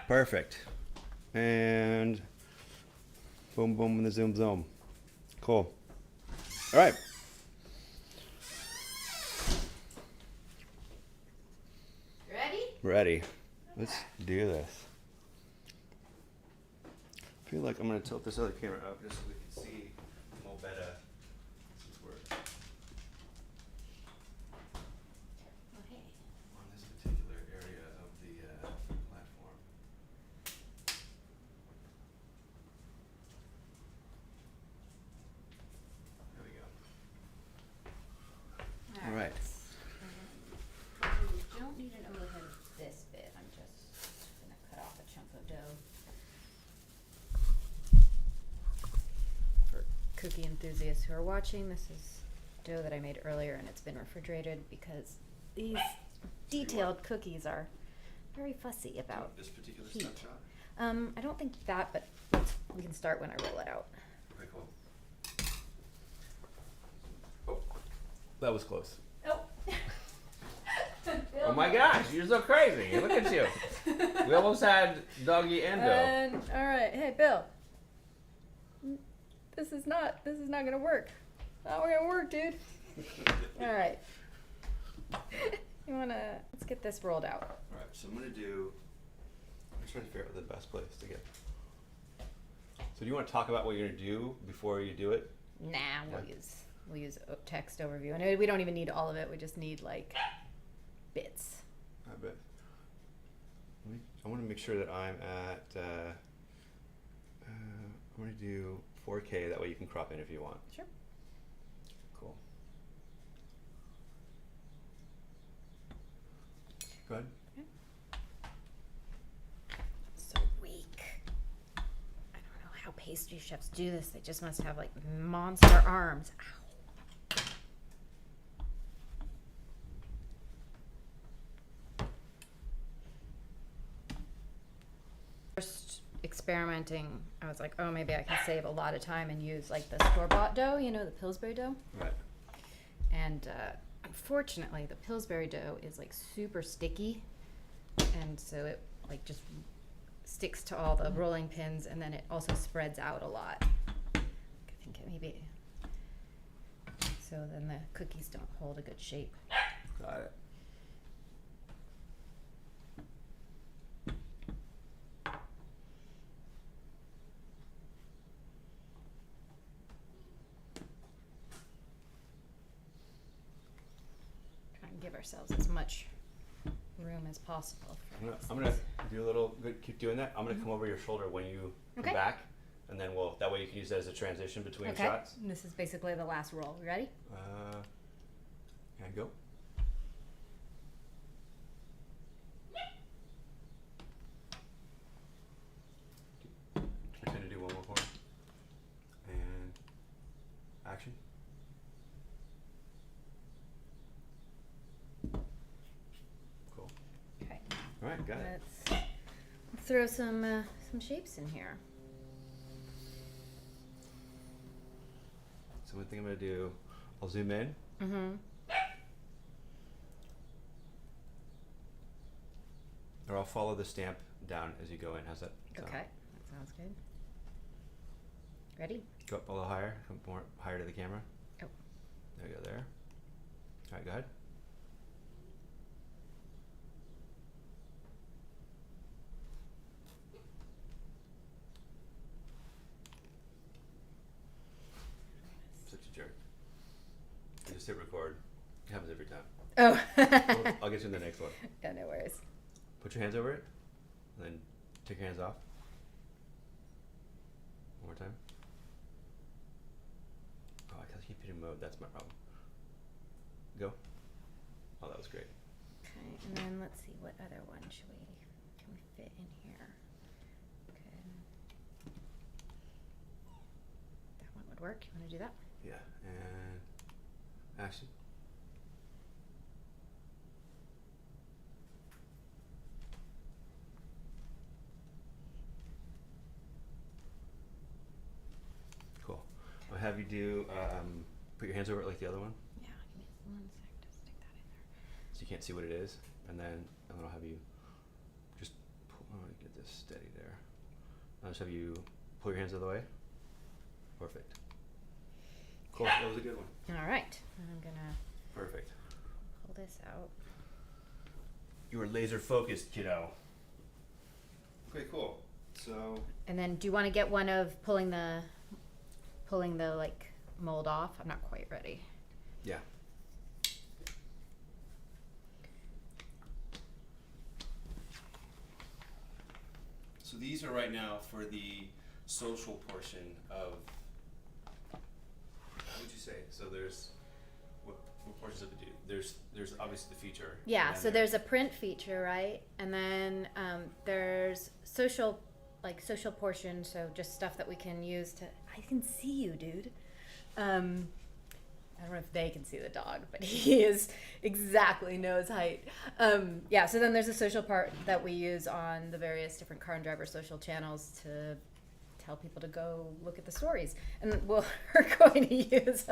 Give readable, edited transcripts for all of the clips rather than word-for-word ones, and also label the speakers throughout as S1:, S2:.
S1: Perfect. And boom, boom, and the zoom, zoom. Cool. All right.
S2: Ready?
S1: Ready. Let's do this. I feel like I'm going to tilt this other camera up just so we can see more better. Since we're
S2: Oh, hey.
S1: on this particular area of the platform. There we go. All right.
S2: You don't need an overhead of this bit. I'm just gonna cut off a chunk of dough. For cookie enthusiasts who are watching, this is dough that I made earlier and it's been refrigerated because these detailed cookies are very fussy about
S1: This particular
S2: heat.
S1: snapshot?
S2: I don't think that, but we can start when I roll it out.
S1: Very cool. Oh, that was close.
S2: Oh.
S3: Oh my gosh, you're so crazy. Look at you. We almost had doggy endo.
S2: And all right, hey Bill. This is not gonna work. Not gonna work, dude. All right. Let's get this rolled out.
S1: All right, so I'm gonna do. I'm trying to figure out the best place to get. So do you want to talk about what you're gonna do before you do it?
S2: Nah,
S1: Yeah.
S2: we'll use text overview, and we don't even need all of it. We just need like bits.
S1: I bet. I want to make sure that I'm at. I'm gonna do 4K. That way you can crop in if you want.
S2: Sure.
S1: Cool. Go ahead.
S2: So weak. I don't know how pastry chefs do this. They just must have like monster arms. Ow. First experimenting, I was like, oh, maybe I can save a lot of time and use like the store-bought dough, you know, the Pillsbury dough.
S1: Right.
S2: And unfortunately, the Pillsbury dough is like super sticky, and so it like just sticks to all the rolling pins, and then it also spreads out a lot. I think it maybe so then the cookies don't hold a good shape.
S1: Got it.
S2: Try and give ourselves as much room as possible.
S1: I'm gonna do a little. Good, keep doing that. I'm gonna come over your shoulder when you come
S2: Okay.
S1: back, and then that way you can use that as a transition between
S2: Okay.
S1: shots.
S2: And this is basically the last roll. You ready?
S1: And go. Pretend to do one more for me. And action. Cool.
S2: Okay.
S1: All right, got it.
S2: Let's throw some shapes in here.
S1: So one thing I'm gonna do, I'll zoom in.
S2: Mm-hmm.
S1: Or I'll follow the stamp down as you go in. How's that sound?
S2: Okay, that sounds good. Ready?
S1: Go up a little higher. Come more higher to the camera.
S2: Oh.
S1: There you go. There. All right, go ahead. Such a jerk. You just hit record. It happens every time.
S2: Oh.
S1: I'll get you in the next one.
S2: Yeah, no worries.
S1: Put your hands over it, and then take your hands off. One more time. Oh, I keep hitting mode. That's my problem. Go. Oh, that was great.
S2: Okay, and then let's see, what other one can we fit in here? Okay. That one would work. You want to do that?
S1: Yeah, and action. Cool. I'll have you do, put your hands over it like the other one,
S2: Yeah, give me 1 sec to stick that in there.
S1: so you can't see what it is, and then I'll have you just pull, get this I'll just have you pull your hands out of the way. Perfect. Cool. That was a good one.
S2: All right. And I'm gonna
S1: Perfect.
S2: pull this out.
S3: You were laser focused, kiddo.
S1: Okay, cool. So
S2: And then, do you want to get one of pulling the like mold off? I'm not quite ready.
S1: yeah. So these are right now for the social portion of. What would you say? So there's what portions of it do? There's obviously the feature.
S2: Yeah.
S1: and
S2: So
S1: then
S2: there's a print feature, right? And then there's social portion. So just stuff that we can use to. I can see you, dude. I don't know if they can see the dog, but he is exactly nose height. Yeah, so then there's a social part that we use on the various different car and driver social channels to tell people to go look at the stories. And we're going to use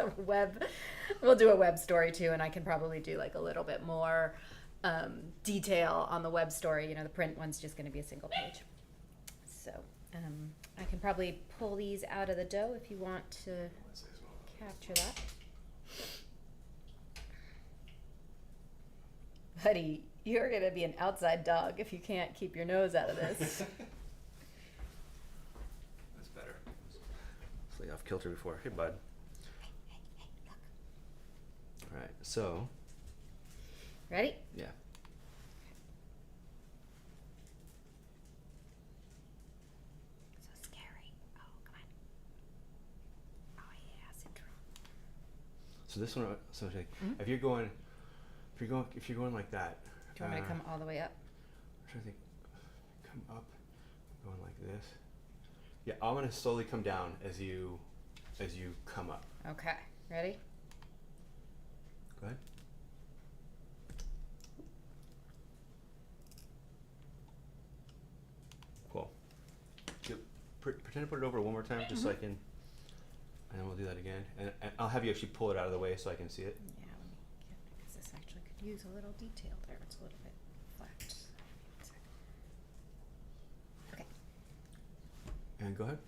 S2: we'll do a web story too, and I can probably do like a little bit more detail on the web story. You know, the print one's just going to be a single page. So I can probably pull these out of the dough if you want to capture that. Buddy, you're gonna be an outside dog if you can't keep your nose out of this.
S1: That's better. Slightly off kilter before. Hey, bud. All right. So.
S2: Ready?
S1: Yeah.
S2: So scary. Oh, come on. Oh yeah, syndrome.
S1: So this one. So like,
S2: Mhm.
S1: if you're going like that.
S2: Do you want me to come all the way up?
S1: I'm trying to think. Come up. Going like this. Yeah, I'm gonna slowly come down as you come up.
S2: Okay. Ready?
S1: Go ahead. Cool. Pretend to put it over one more time, just so I can. And then we'll do that again, and I'll have you actually pull it out of the way so I can see it.
S2: Yeah, let me get, because this actually could use a little detail there. It's a little bit flat. Okay.
S1: And go ahead.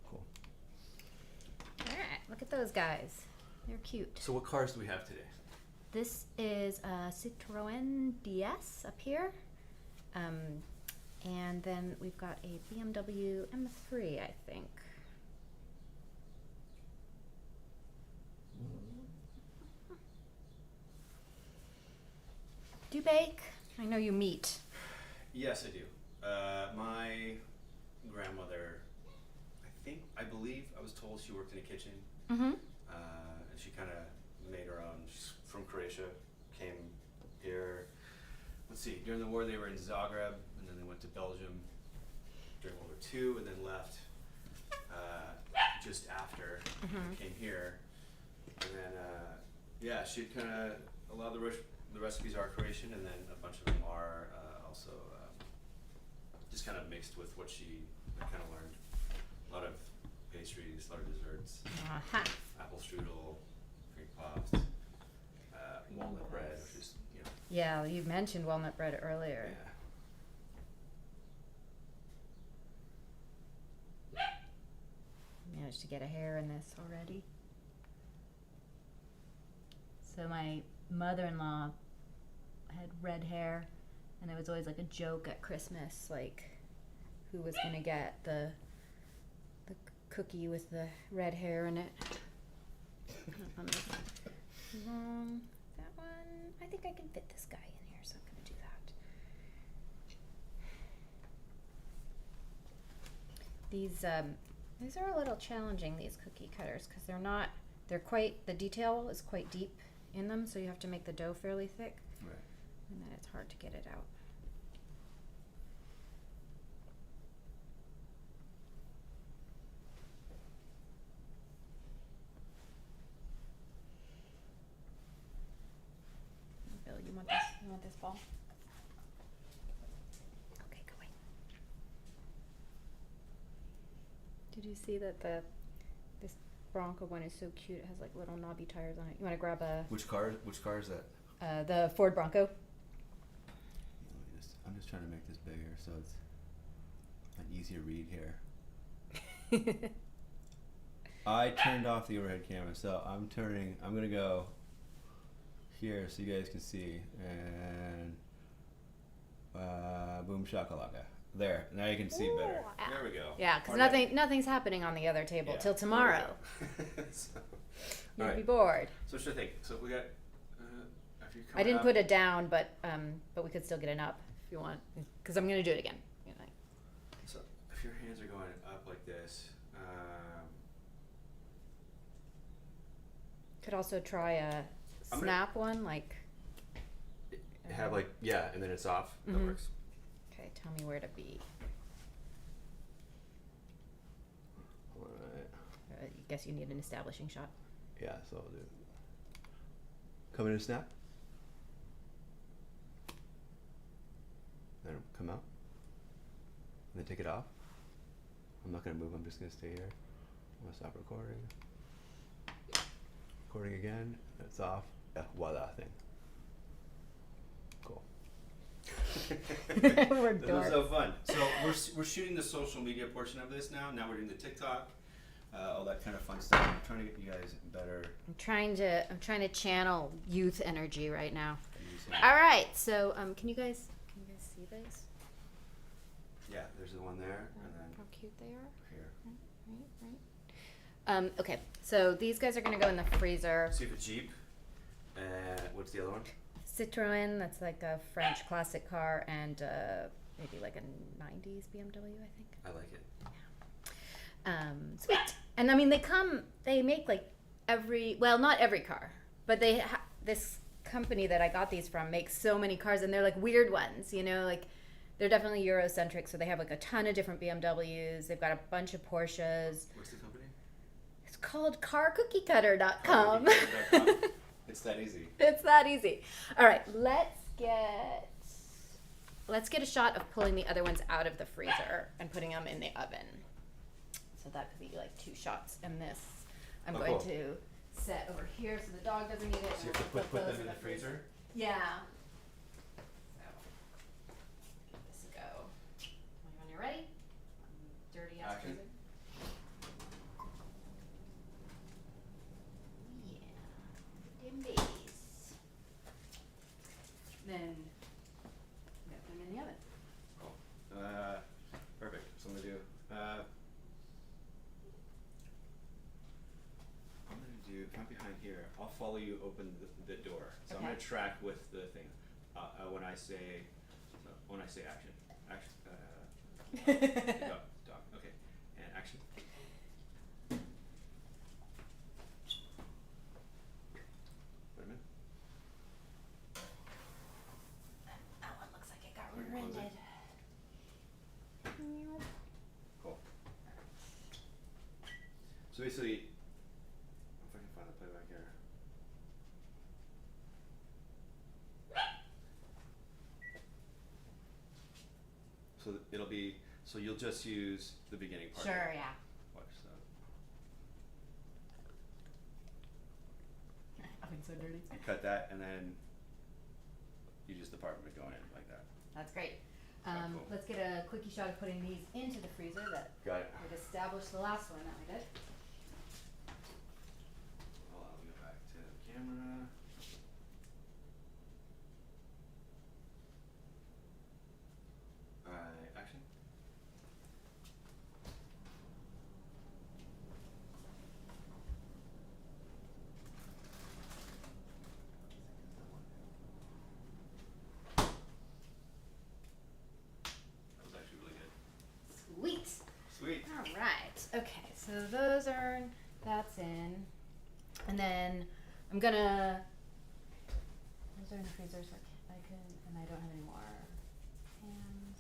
S1: Cool.
S2: All right. Look at those guys. They're cute.
S1: So what cars do we have today?
S2: This is a Citroën DS up here. And then we've got a BMW M3, I think. Do you bake? I know you meet.
S1: Yes, I do. My grandmother, I believe I was told she worked in a kitchen.
S2: Mm-hmm.
S1: And she kind of made her own. She's from Croatia, came here. Let's see, during the war they were in Zagreb, and then they went to Belgium during World War II, and then left just after
S2: Mhm.
S1: they came here. And then, yeah, she kind of, a lot of the recipes are Croatian, and then a bunch of them are also just kind of mixed with what she kind of learned. A lot of pastries, a lot of desserts,
S2: Uh-huh.
S1: apple strudel, cream puffs, walnut bread, which is, you know,
S2: Yeah, you mentioned walnut bread earlier.
S1: yeah.
S2: Managed to get a hair in this already. So my mother-in-law had red hair, and it was always like a joke at Christmas, like who was gonna get the cookie with the red hair in it. On this long, that one. I think I can fit this guy in here, so I'm gonna do that. These are a little challenging, these cookie cutters, because the detail is quite deep in them, so you have to make the dough fairly thick,
S1: Right.
S2: and then it's hard to get it out. Bill, you want this? You want this ball? Okay, go away. Did you see that this Bronco one is so cute? It has like little knobby tires on it. You want to grab
S1: Which car is that?
S2: the Ford Bronco?
S1: I'm just trying to make this bigger so it's an easier read here. I turned off the overhead camera, so I'm gonna go here so you guys can see, and boom shakalaka. There, now you can see better.
S2: Ooh, yeah.
S1: There we go.
S2: Yeah, because
S1: Alright.
S2: nothing's happening on the other table
S1: Yeah,
S2: till
S1: there we
S2: tomorrow.
S1: go. So,
S2: You'll
S1: alright.
S2: be bored.
S1: So what should I think? So we got. If you're
S2: I
S1: coming
S2: didn't
S1: up-
S2: put it down, but we could still get it up if you want, because I'm gonna do it again. You know.
S1: So if your hands are going up like this,
S2: Could also try a
S1: I'm gonna-
S2: snap one, like.
S1: have like and then it's off. That
S2: Mhm.
S1: works.
S2: Okay, tell me where to be.
S1: Alright.
S2: I guess you need an establishing shot.
S1: Yeah, so I'll do. Come in and snap. Then come out. And then take it off. I'm not gonna move, I'm just gonna stay here. I'm gonna stop recording. Recording again, it's off. Yeah, voila thing. Cool.
S2: We're
S1: This was
S2: dorks.
S1: so fun. So we're shooting the social media portion of this now. Now we're doing the TikTok, all that kind of fun stuff. I'm trying to get you guys better.
S2: I'm trying to channel youth energy right now.
S1: at using-
S2: All right, so can you guys see this?
S1: Yeah, there's the one there, and then
S2: How cute they are.
S1: here.
S2: Right. Okay, so these guys are gonna go in the freezer.
S1: See if it's Jeep. And what's the other one?
S2: Citroen, that's like a French classic car, and maybe like a 90s BMW, I think.
S1: I like it.
S2: Sweet. And I mean, they make like not every car, but this company that I got these from makes so many cars, and they're like weird ones, you know, like they're definitely Eurocentric, so they have like a ton of different BMWs. They've got a bunch of Porsches.
S1: What's the company?
S2: It's called carcookiecutter.com.
S1: It's that easy.
S2: It's that easy. All right, let's get a shot of pulling the other ones out of the freezer and putting them in the oven. So that could be like 2 shots. And this I'm going
S1: cool.
S2: to set over here so the dog doesn't eat it.
S1: So you
S2: and
S1: have to
S2: I'll
S1: put
S2: those
S1: them in the freezer?
S2: Yeah. So give this a go. When you're ready, dirty ass
S1: Action.
S2: freezer. Yeah. Them babies. Then put them in the oven.
S1: Cool. Perfect. So I'm gonna do. If I'm behind here, I'll follow you open the door. So I'm
S2: Okay.
S1: gonna track with the thing. When I say action. Dog. Okay. And action. Put 'em in.
S2: That one looks like it got
S1: Close it.
S2: rendered.
S1: Cool. So basically, if I can find the playback here. So it'll be, so you'll just use the beginning part. of it.
S2: Sure, yeah.
S1: Watch that.
S2: Oven's so dirty.
S1: You cut that and then you use the part of it going in like that.
S2: That's great.
S1: Cool.
S2: Let's get a quickie shot of putting these into the freezer that
S1: Got it.
S2: would establish the last one that we did.
S1: Hold on, let me go back to the camera. Alright, action. That was actually really good.
S2: Sweet.
S1: Sweet.
S2: All right. Okay. So that's in, and then I'm gonna. Those are in the freezer, so and I don't have any more hands.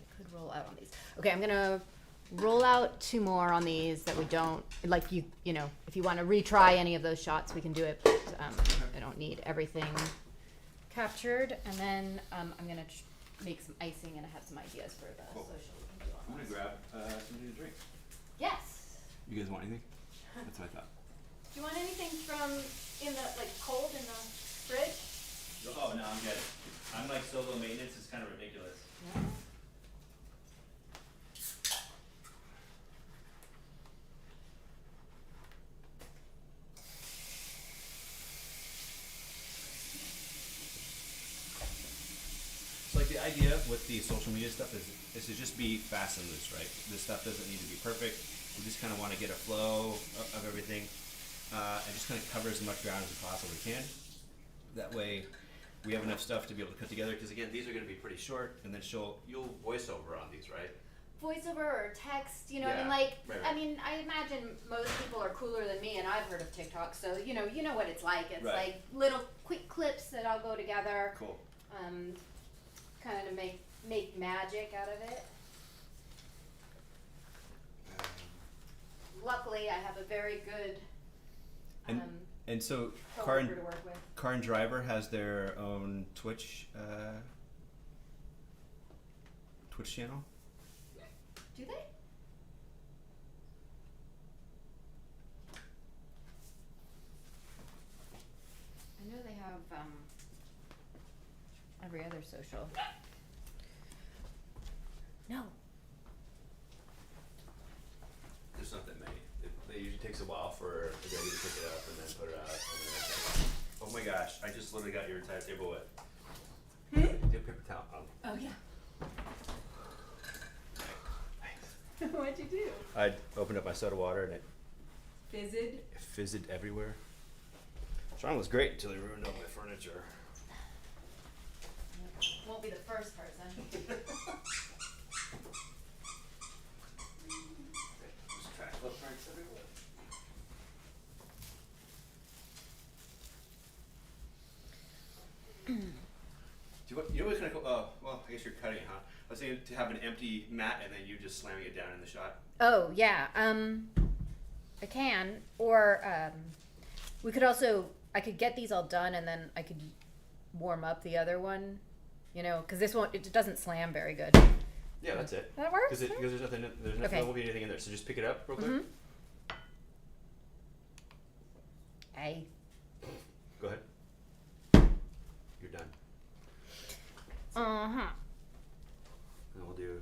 S2: I could roll out on these. Okay, I'm gonna roll out 2 more on these that we don't like. You know, if you want to retry any of those shots, we can do it. But I don't need everything captured. And then I'm gonna make some icing, and I have some ideas for the
S1: Cool.
S2: social we can do on
S1: I'm gonna
S2: this.
S1: grab something to drink.
S2: Yes.
S1: You guys want anything? That's what I thought.
S2: Do you want anything from in the cold in the fridge?
S1: Oh no, I'm good. I'm like solo maintenance, it's kind of ridiculous.
S2: Yeah.
S1: So like the idea with the social media stuff is to just be fast and loose, right? This stuff doesn't need to be perfect. We just kind of want to get a flow of everything, and just kind of cover as much ground as we possibly can. That way, we have enough stuff to be able to put together. Because again, these are going to be pretty short, and then you'll voice over on these, right?
S2: Voiceover or text, you know,
S1: Yeah,
S2: and like,
S1: right.
S2: I mean, I imagine most people are cooler than me, and I've heard of TikTok, so you know what it's like. It's
S1: Right.
S2: like little quick clips that all go together,
S1: Cool.
S2: kind of make magic out of it. Luckily, I have a very good
S1: And so,
S2: coworker to work with.
S1: Car and Driver has their own Twitch channel.
S2: Do they? I know they have every other social. No.
S1: There's not that many. It usually takes a while for the lady to pick it up and then put it out. And then it's like, oh my gosh! I just literally got your entire table wet. Do a paper towel.
S2: Oh yeah.
S1: Thanks.
S2: What'd you do?
S1: I opened up my soda water and it
S2: Fizzed.
S1: fizzed everywhere. Sean was great until he ruined all my furniture.
S2: Won't be the first person.
S1: There's trash footprints everywhere. You know what's kind of cool? Oh, well, I guess you're cutting it, huh? I was thinking to have an empty mat and then you just slamming it down in the shot.
S2: Oh yeah. I can, or we could also. I could get these all done, and then I could warm up the other one. You know, because this one it doesn't slam very good.
S1: Yeah, that's it.
S2: That works.
S1: Because there's nothing,
S2: Okay.
S1: there won't be anything in there. So just pick it up real quick.
S2: Mhm. Hey.
S1: Go ahead. You're done.
S2: Uh-huh.
S1: And we'll do.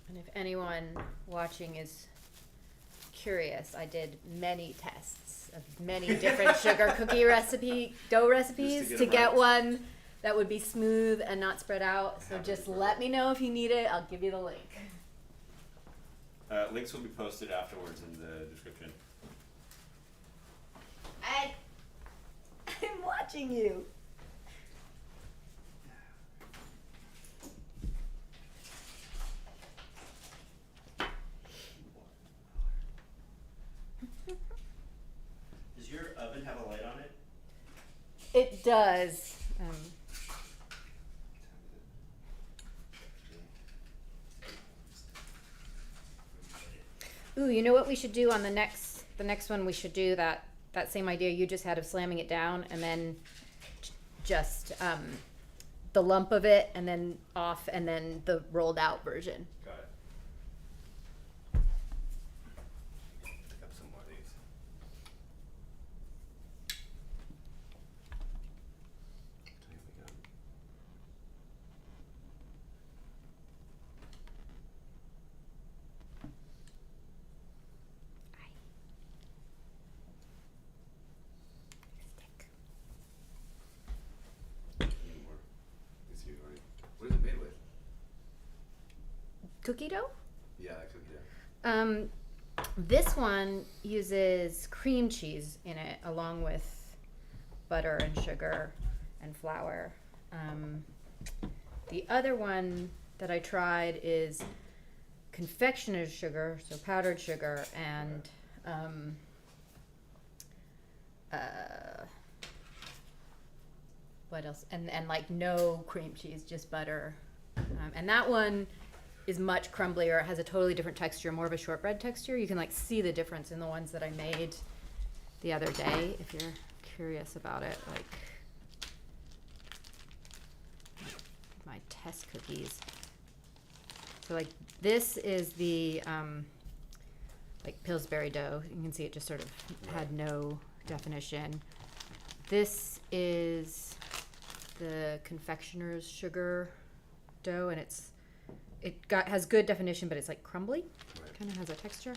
S2: And if anyone watching is curious, I did many tests of many different sugar cookie dough recipes
S1: get
S2: to
S1: 'em
S2: get
S1: right.
S2: one that would be smooth and not spread out. So
S1: Have
S2: just
S1: it for
S2: let
S1: it.
S2: me know if you need it. I'll give you the link.
S1: Links will be posted afterwards in the description.
S2: I'm watching you.
S1: Does your oven have a light on it?
S2: It does. Ooh, you know what we should do on the next one? We should do that same idea you just had of slamming it down, and then just the lump of it, and then off, and then the rolled out version.
S1: Got it. Pick up some more of these. Here we go. Need more. Let's see, already. What is it made with?
S2: Cookie dough?
S1: Yeah, that cookie dough.
S2: This one uses cream cheese in it, along with butter and sugar and flour. The other one that I tried is confectioner's sugar, so powdered sugar, and what else? And like no cream cheese, just butter. And that one is much crumblier. It has a totally different texture, more of a shortbread texture. You can like see the difference in the ones that I made the other day, if you're curious about it. Like my test cookies. So like this is the like Pillsbury dough. You can see it just sort of had no definition. This is the confectioner's sugar dough, and has good definition, but it's like crumbly.
S1: Right.
S2: Kind of has a texture.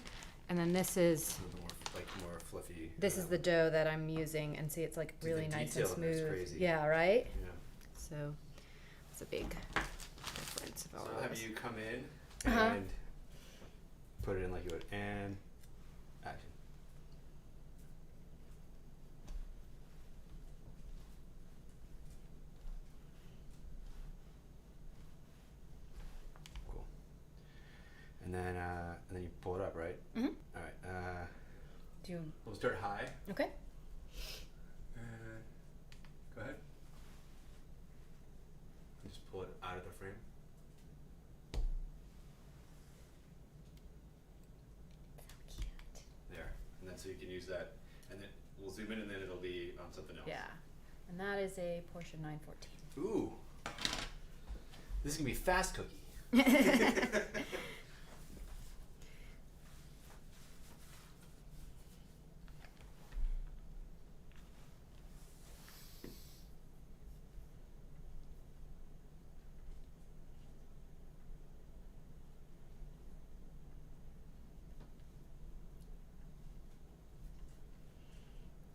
S2: And then this is
S1: A little more, like more fluffy.
S2: this is the dough that I'm using, and see, it's like
S1: Dude,
S2: really
S1: the
S2: nice and
S1: detail in it's
S2: smooth.
S1: crazy.
S2: Yeah, right.
S1: Yeah.
S2: So it's a big difference of
S1: So
S2: all
S1: I'll have
S2: those.
S1: you come in
S2: Uh-huh.
S1: and put it in like you would, and action. Cool. And then you pull it up, right?
S2: Mhm.
S1: All right.
S2: Do you,
S1: We'll start high.
S2: okay.
S1: Go ahead. Just pull it out of the frame. There, and then so you can use that, and then we'll zoom in, and then it'll be on something else.
S2: Yeah, and that is a Porsche 914.
S1: Ooh, this is gonna be fast cookie.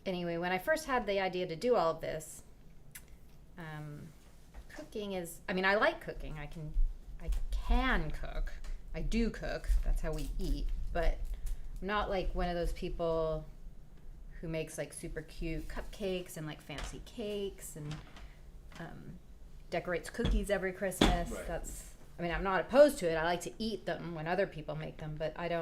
S2: Anyway, when I first had the idea to do all of this, cooking is, I mean, I like cooking. I can cook. I do cook. That's how we eat. But I'm not like one of those people who makes like super cute cupcakes and like fancy cakes and decorates cookies every Christmas.
S1: Right.
S2: I mean, I'm not opposed to it. I like to eat them when other people make them, but I'd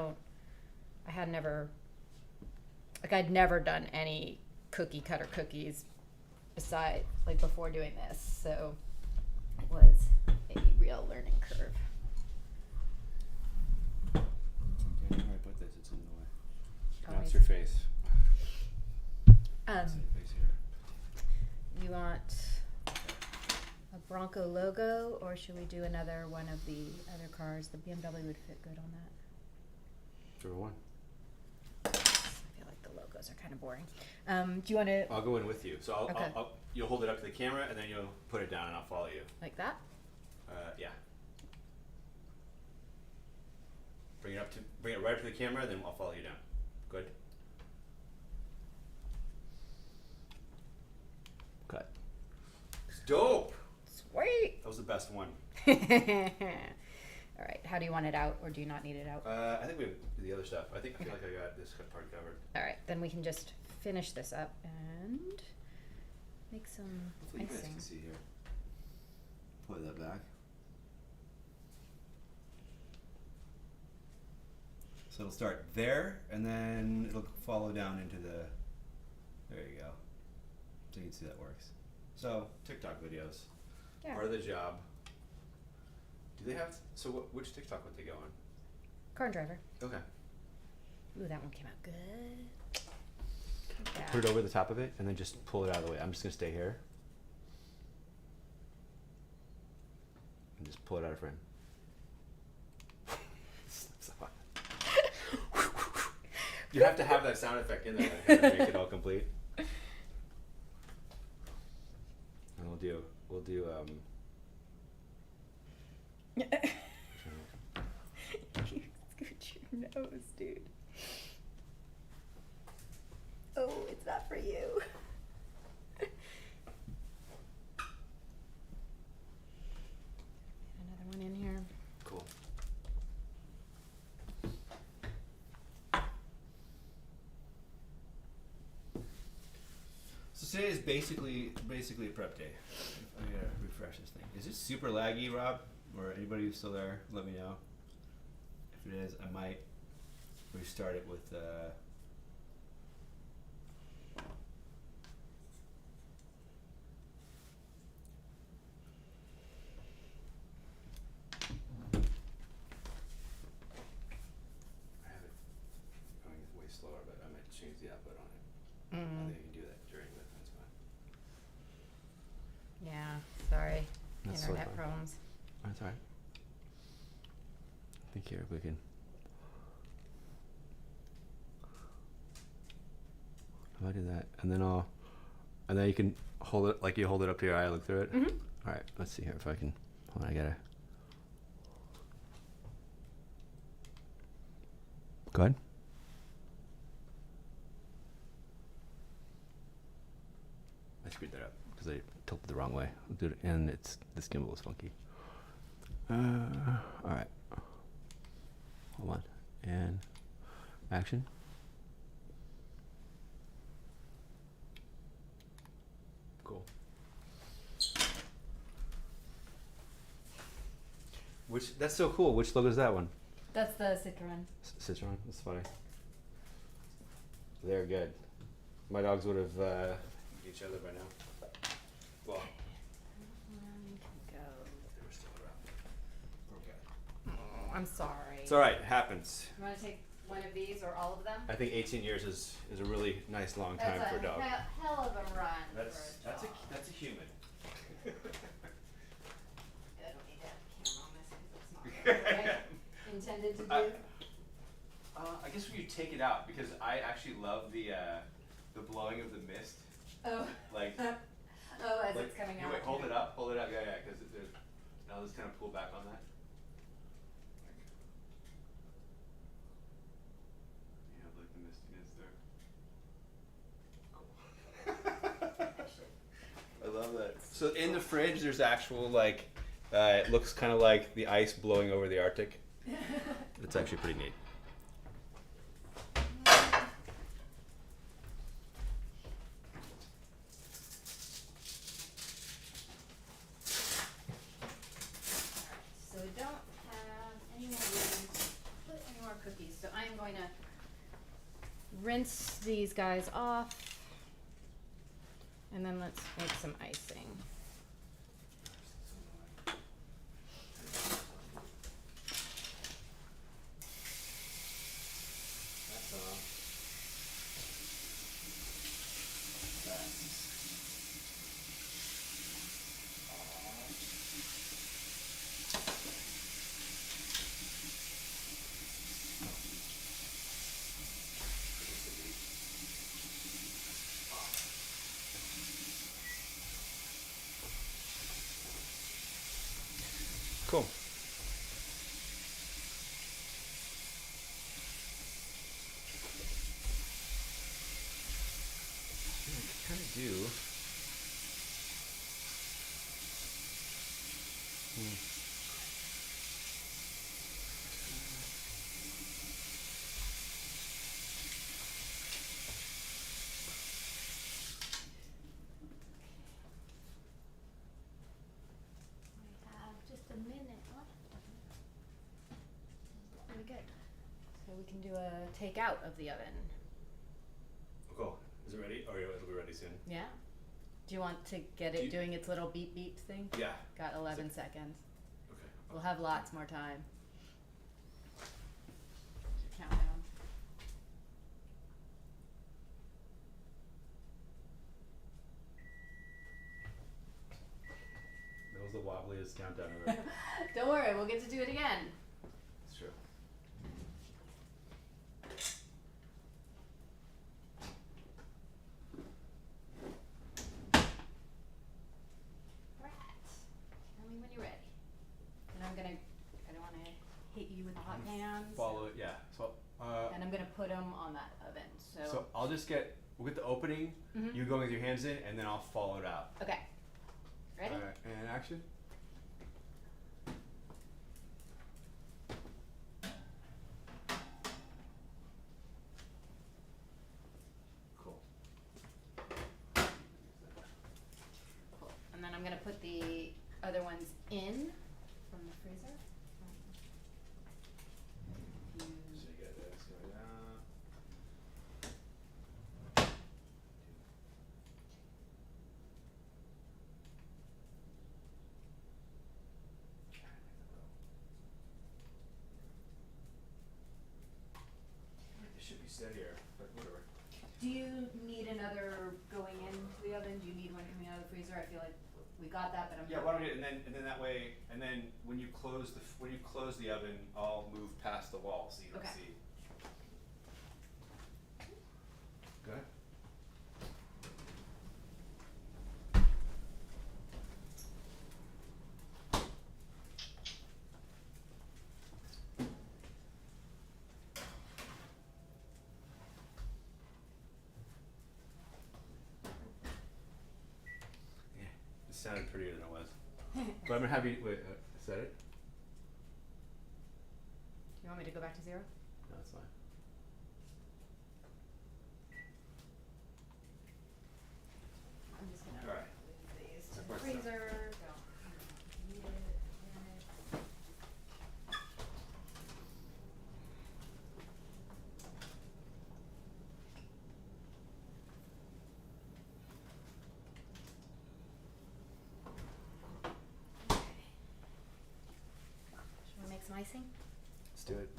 S2: never done any cookie cutter cookies before doing this, so it was a real learning curve.
S1: Okay, where I put this, it's in the way.
S2: Oh,
S1: Now it's
S2: I
S1: your
S2: see.
S1: face.
S2: Um,
S1: It's in your face here.
S2: you want a Bronco logo, or should we do another one of the other cars? The BMW would fit good on that.
S1: Whichever one.
S2: I feel like the logos are kind of boring. Do you want to
S1: I'll go in with you. So
S2: Okay.
S1: you'll hold it up to the camera, and then you'll put it down, and I'll follow you.
S2: like that?
S1: Yeah. Bring it right up to the camera, and then I'll follow you down. Good. Cut. It's dope.
S2: Sweet.
S1: That was the best one.
S2: All right. How do you want it out, or do you not need it out?
S1: I think we have the other stuff. I feel like I got this part covered.
S2: All right, then we can just finish this up and make some
S1: Hopefully you guys
S2: icing.
S1: can see here. Pull that back. So it'll start there, and then it'll follow down into the. There you go. So you can see that works. So TikTok videos,
S2: Yeah.
S1: part of the job. Do they have? So which TikTok would they go on?
S2: Car and driver.
S1: Okay.
S2: Ooh, that one came out good. Yeah.
S1: Put it over the top of it, and then just pull it out of the way. I'm just gonna stay here. And just pull it out of frame. You have to have that sound effect in there to make it all complete. And we'll do
S2: You scoot your nose, dude. Oh, it's not for you. Another one in here.
S1: cool. So today is basically a prep day. I gotta refresh this thing. Is it super laggy, Rob? Or anybody who's still there, let me know. If it is, I might restart it with I have it going way slower, but I might change the output on it. I think you can do that during the, that's fine.
S2: Yeah, sorry.
S1: That's totally
S2: Internet
S1: fine.
S2: problems.
S1: That's alright. I think here we can. If I do that, and then I'll And then you can hold it like you hold it up to your eye and look through it.
S2: Mhm.
S1: All right, let's see here if I can. Hold on, I gotta. Go ahead. I screwed that up because I tilted the wrong way. Dude, and this gimbal is funky. All right. Hold on. And action. Cool. That's so cool. Which logo is that one?
S2: That's the Citroen.
S1: Citroen. That's funny. They're good. My dogs would have each other by now. Well,
S2: Go.
S1: they were still around. Okay.
S2: Oh, I'm sorry.
S1: It's all right. It happens.
S2: You want to take one of these or all of them?
S1: I think 18 years is a really nice long time
S2: That's
S1: for a dog.
S2: hell of a run
S1: That's
S2: for a dog.
S1: that's a human.
S2: I don't need to have a camera on this because that's not what I intended to do.
S1: I guess when you take it out, because I actually love the blowing of the mist.
S2: Oh.
S1: Like.
S2: Oh, as
S1: Like,
S2: it's coming
S1: here,
S2: out.
S1: wait, hold it up, yeah, because there's. Now let's kind of pull back on that. You have like the mistiness there. Cool. I love that. So in the fridge, there's actual like, it looks kind of like the ice blowing over the Arctic. It's actually pretty neat.
S2: So we don't have any more room to put any more cookies. So I'm going to rinse these guys off. And then let's make some icing.
S1: That's off. Cool. Yeah, I could kind of do.
S2: We have just a minute left. Pretty good. So we can do a takeout of the oven.
S1: Cool. Is it ready? Oh, yeah, it'll be ready soon.
S2: Yeah? Do you want to get
S1: Do
S2: it
S1: you-
S2: doing its little beep beep thing?
S1: Yeah.
S2: Got 11 seconds.
S1: Okay.
S2: We'll have lots more time. Your countdown.
S1: That was the wobbliest countdown ever.
S2: Don't worry, we'll get to do it again.
S1: It's true.
S2: Right. Tell me when you're ready. And I don't want to hit you with the hot pans.
S1: Follow it, yeah. So,
S2: And I'm gonna put them on that oven.
S1: so I'll just we'll get the opening,
S2: Mhm.
S1: you go with your hands in, and then I'll follow it out.
S2: Okay. Ready?
S1: Alright, and action. Cool.
S2: Cool. And then I'm gonna put the other ones in from the freezer.
S1: So you get this going down. It should be steadier, but whatever.
S2: Do you need another going into the oven? Do you need one coming out of the freezer? I feel like we got that, but I'm.
S1: Yeah, why don't we, and then that way, and then when you close the oven, I'll move past the wall so you don't
S2: Okay.
S1: see. Good. sounded prettier than it was.
S3: But I'm gonna have you wait. Is that it?
S2: Do you want me to go back to 0?
S1: No, it's fine.
S2: I'm just gonna
S1: All right.
S2: move these to
S1: Of
S2: the
S1: course.
S2: freezer. Don't need it. Okay. Should we make some icing?
S1: Let's do it.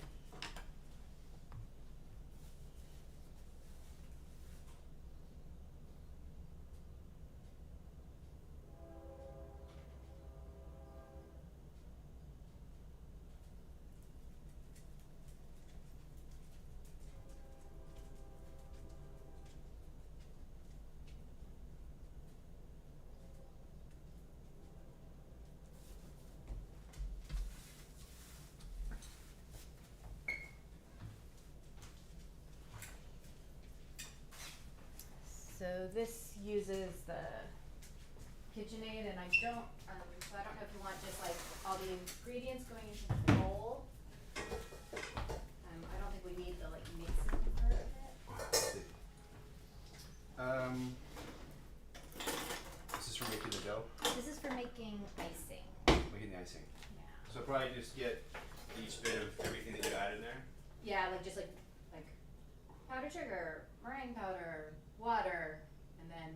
S2: So this uses the KitchenAid, and I don't know if you want just like all the ingredients going into the bowl. I don't think we need the like mixing part of it.
S1: Let's see. This is for making the dough,
S2: This is for making icing.
S1: making the icing.
S2: Yeah.
S1: So probably just get each bit of everything that you add in there.
S2: Yeah, like just like powdered sugar, meringue powder, water, and then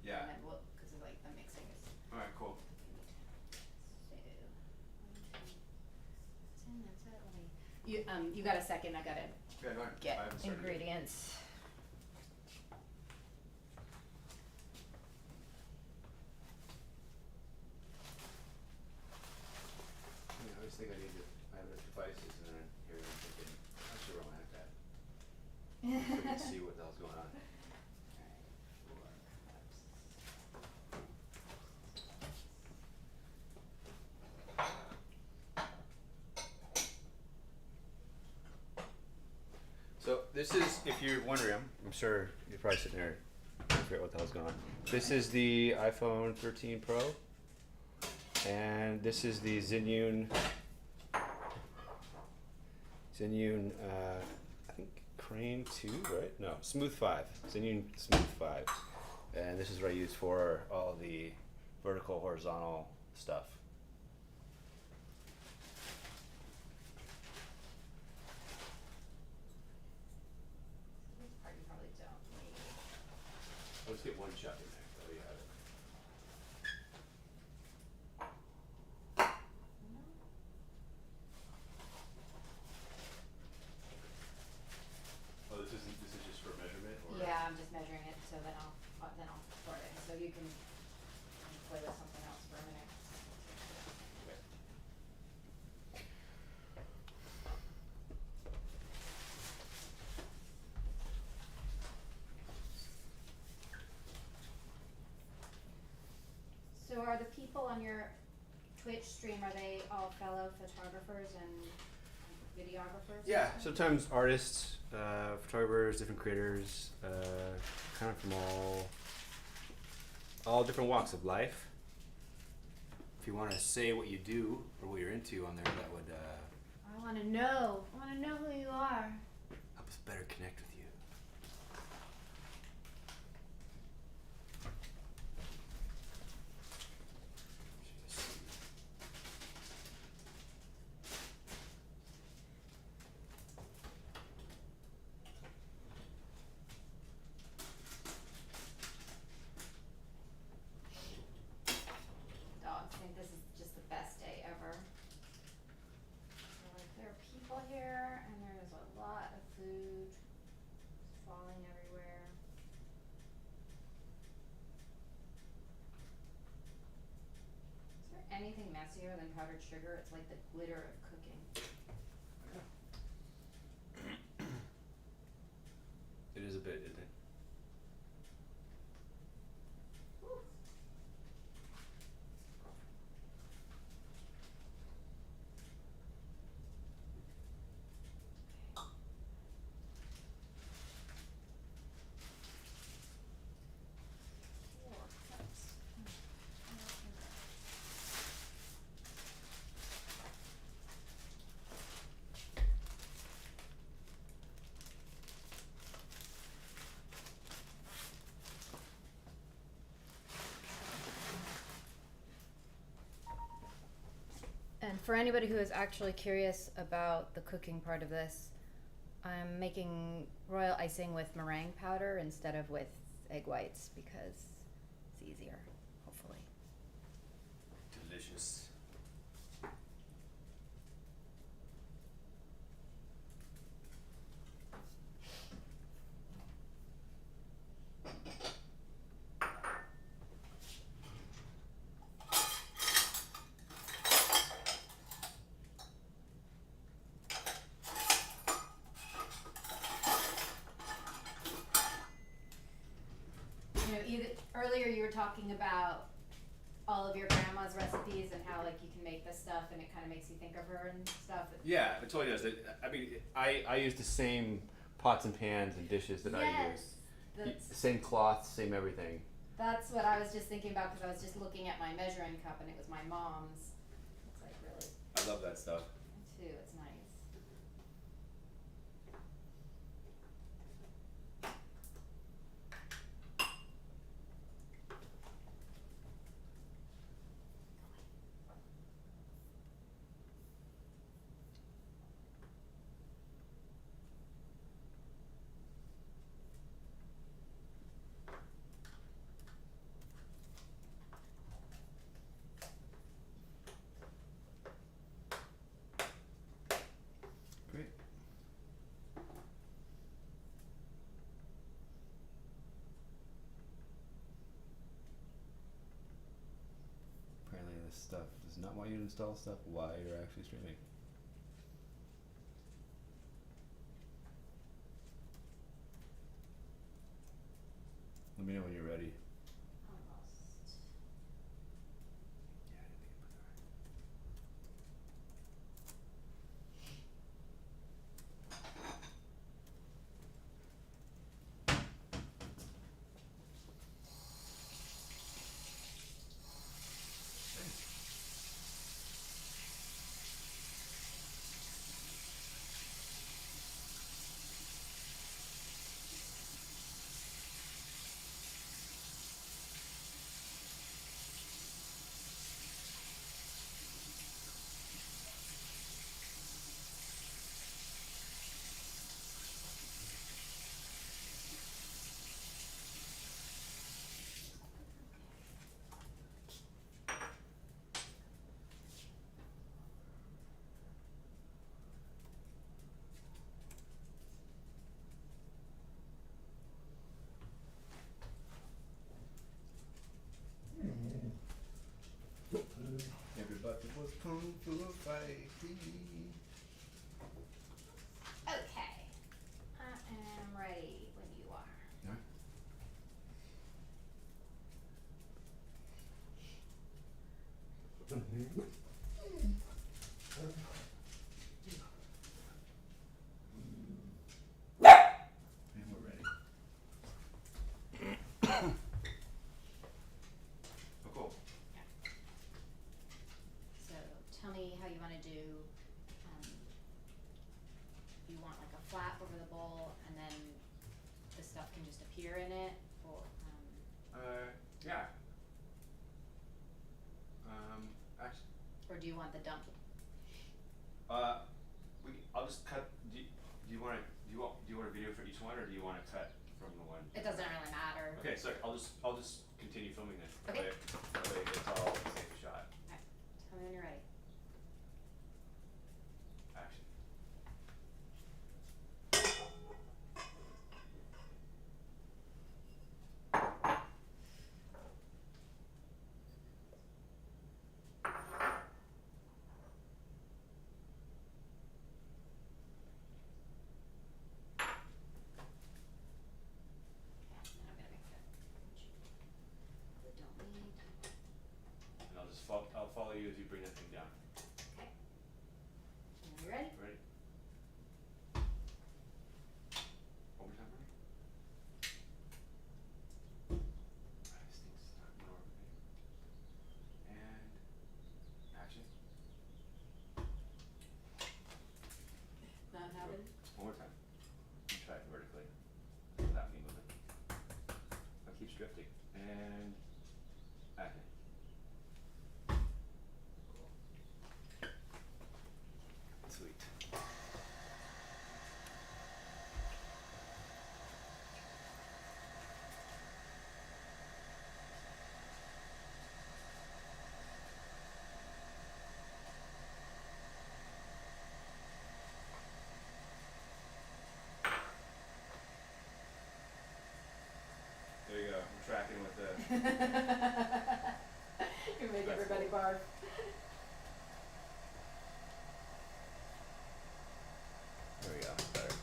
S1: Yeah.
S2: and then we'll because of like the mixing is.
S1: All right. Cool.
S2: So, 1, 2, that's it. Let me. You got a second? I gotta
S1: Yeah. Go ahead.
S2: get
S1: I haven't started yet.
S2: ingredients.
S1: I always think I need to. I have enough devices, and then here I'm thinking I should run my iPad. So we can see what the hell's going on. So this is, if you're wondering, I'm sure you're probably sitting there trying to figure out what the hell's going on. This is the iPhone 13 Pro, and this is the Zhiyun, I think Crane 2, right? No, Smooth 5, Zhiyun Smooth 5, and this is what I use for all the vertical, horizontal stuff.
S2: This part you probably don't need.
S1: Let's get one chuck in there. There we have it. Oh, this is just for measurement, or?
S2: Yeah, I'm just measuring it so then I'll pour it in. So you can play with something else for a minute.
S1: Okay.
S2: So are the people on your Twitch stream, are they all fellow photographers and videographers?
S1: Yeah, sometimes artists, photographers, different creators, kind of from all different walks of life. If you want to say what you do or what you're into on there, that would
S2: I want to know. I want to know who you are.
S1: help us better connect with you.
S2: Dogs think this is just the best day ever. They're like, there are people here and there's a lot of food falling everywhere. Is there anything messier than powdered sugar? It's like the glitter of cooking.
S1: It is a bit, isn't it?
S2: for anybody who is actually curious about the cooking part of this, I'm making royal icing with meringue powder instead of with egg whites because it's easier, hopefully.
S1: Delicious.
S2: You know, earlier you were talking about all of your grandma's recipes and how like you can make this stuff and it kind of makes you think of her and stuff.
S1: Yeah, it totally does. I mean, I use the same pots and pans and dishes that I use.
S2: That's,
S1: Same cloth, same everything.
S2: that's what I was just thinking about because I was just looking at my measuring cup and it was my mom's. It's like really,
S1: I love that stuff.
S2: too, it's nice.
S1: Great. Apparently this stuff does not want you to install stuff while you're actually streaming. Let me know when you're ready.
S2: Almost.
S1: Yeah, I didn't think about that. Everybody was kung fu fighting.
S2: Okay. I am ready when you are.
S1: Alright. And we're ready. Oh, cool.
S2: So tell me how you want to do. You want like a flat over the bowl, and then the stuff can just appear in it, or
S1: Yeah. Actually,
S2: or do you want the dump?
S1: I'll just cut. Do you want a video for each one, or do you want to cut from the one?
S2: It doesn't really matter.
S1: Okay, so I'll just continue filming then.
S2: Okay.
S1: That way it's all the same shot.
S2: Alright, tell me when you're ready.
S1: Action.
S2: And I'm gonna mix it. Don't need. You make
S1: That's
S2: everybody
S1: cool.
S2: barf.
S3: There we go. Better.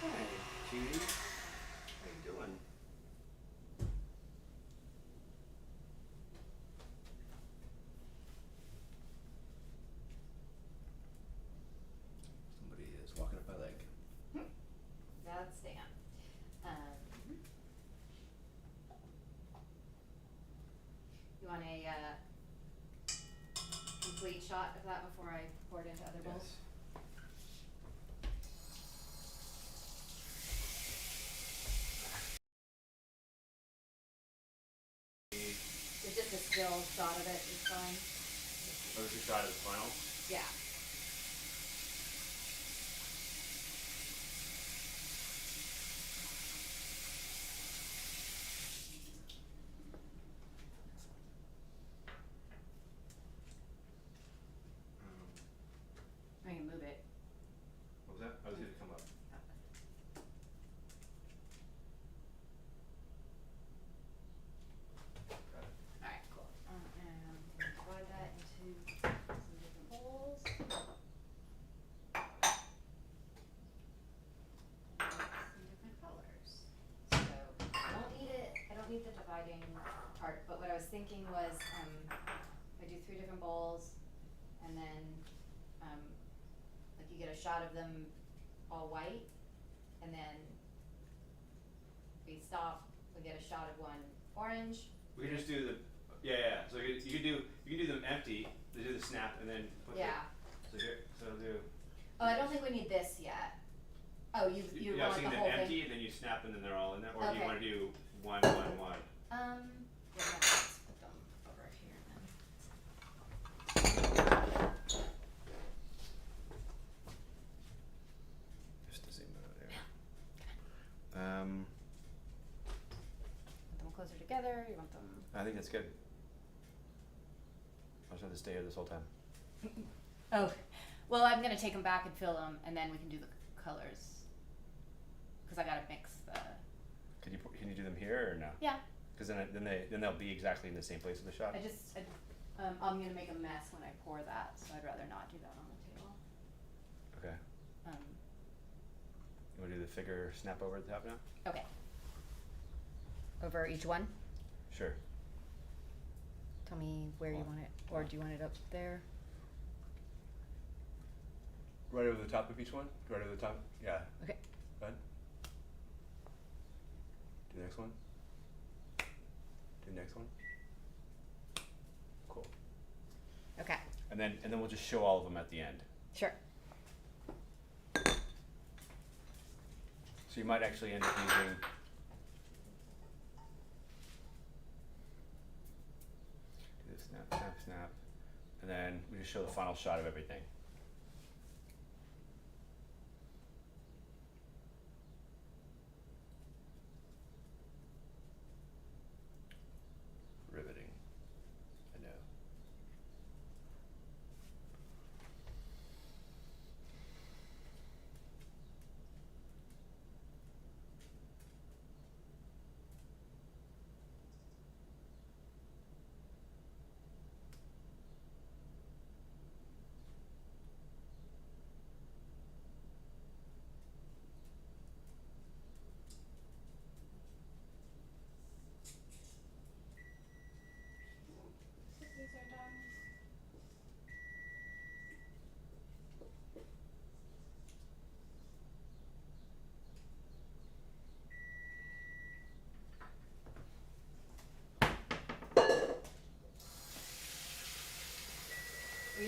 S1: Hey, Judy. How you doing? Somebody is walking up my leg.
S2: That's Dan. You want a complete shot of that before I pour it into other bowls?
S1: Yes.
S2: Just a still shot of it is fine.
S1: Oh, this is shot as final?
S2: Yeah. I can move it.
S1: What was that? I was gonna come up. Got it.
S2: Alright, cool. And divide that into some different bowls. Some different colors. So I don't need the dividing part, but what I was thinking was, I do 3 different bowls and then, like you get a shot of them all white and then we stop, we get a shot of one orange.
S1: We can just do the, yeah. So you could do them empty, they do the snap and then put
S2: Yeah.
S1: so here, so I'll do.
S2: Oh, I don't think we need this yet. Oh, you
S1: Yeah, I was
S2: want the
S1: thinking
S2: whole
S1: them empty
S2: thing?
S1: and then you snap and then they're all in there, or do you
S2: Okay.
S1: wanna do one?
S2: Yeah, let's put them over here then.
S1: Just to zoom out there.
S2: Want them closer together, you want them?
S1: I think that's good. I was gonna stay here this whole time.
S2: Oh, well, I'm gonna take them back and fill them, and then we can do the colors. Cause I gotta mix the.
S1: Can you do them here or no?
S2: Yeah.
S1: Cause then they'll be exactly in the same place as the shot.
S2: I'm gonna make a mess when I pour that, so I'd rather not do that on the table.
S1: Okay.
S2: Um,
S1: You wanna do the figure snap over at the top now?
S2: okay. Over each one?
S1: Sure.
S2: Tell me where you want it, or do you want it up there?
S1: Right over the top of each one? Right over the top? Yeah.
S2: Okay.
S1: Go ahead. Do the next one. Do the next one. Cool.
S2: Okay,
S1: And then we'll just show all of them at the end.
S2: sure.
S1: So you might actually end up using. Do this snap, snap, snap. And then we just show the final shot of everything. Riveting. I know.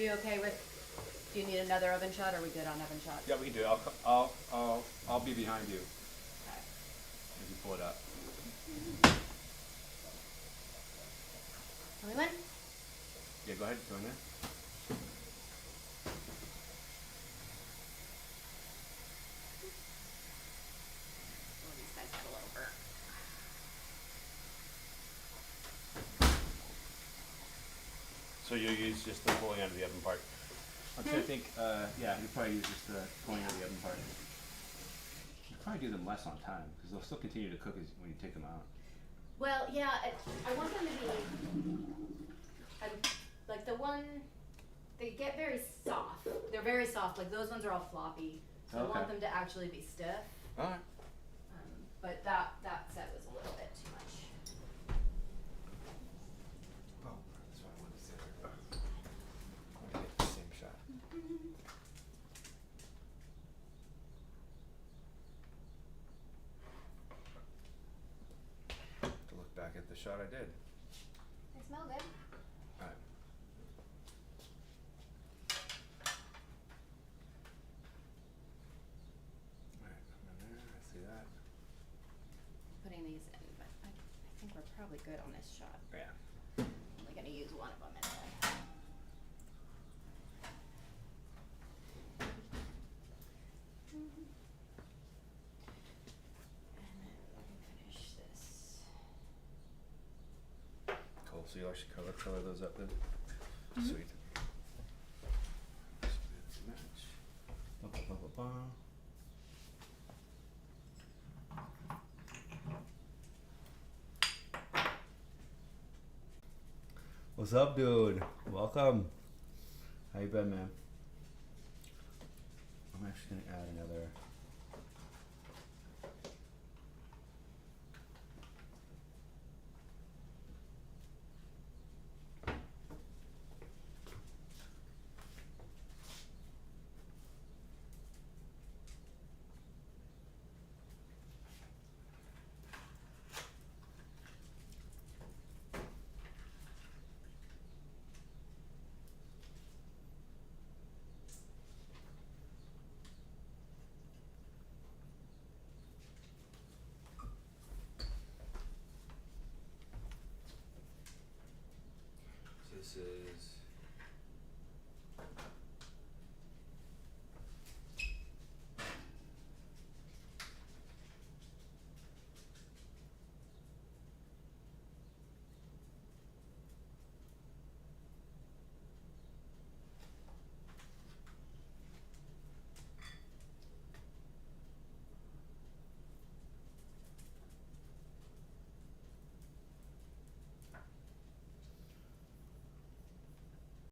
S2: you okay with, do you need another oven shot, or are we good on oven shot?
S4: Yeah, we can do it. I'll be behind you
S2: Okay.
S4: as you pull it up.
S2: Only one?
S4: Yeah, go ahead, go in there.
S2: Oh, these guys got a little burnt.
S4: So you'll use just the pulling out of the oven part. Actually, I think, yeah, you probably use just the pulling out of the oven part. You probably do them less on time because they'll still continue to cook as, when you take them out.
S2: Well, yeah, I want them to be, like the one, they get very soft. They're very soft, like those ones are all floppy. So I want
S4: Okay.
S2: them to actually be stiff.
S4: All right.
S2: But that set was a little bit too much.
S4: Oh, that's what I wanted to say. I want to get the same shot. To look back at the shot I did.
S2: They smell good.
S4: All right. All right, I'm in there. I see that.
S2: Putting these in, but I think we're probably good on this shot.
S4: Yeah.
S2: I'm only gonna use one of them anyway. And then we can finish this.
S4: Cool. So you actually color those up then? Sweet. Match. Ba, ba, ba, ba, ba. What's up, dude? Welcome. How you been, man? I'm actually gonna add another.
S1: So this is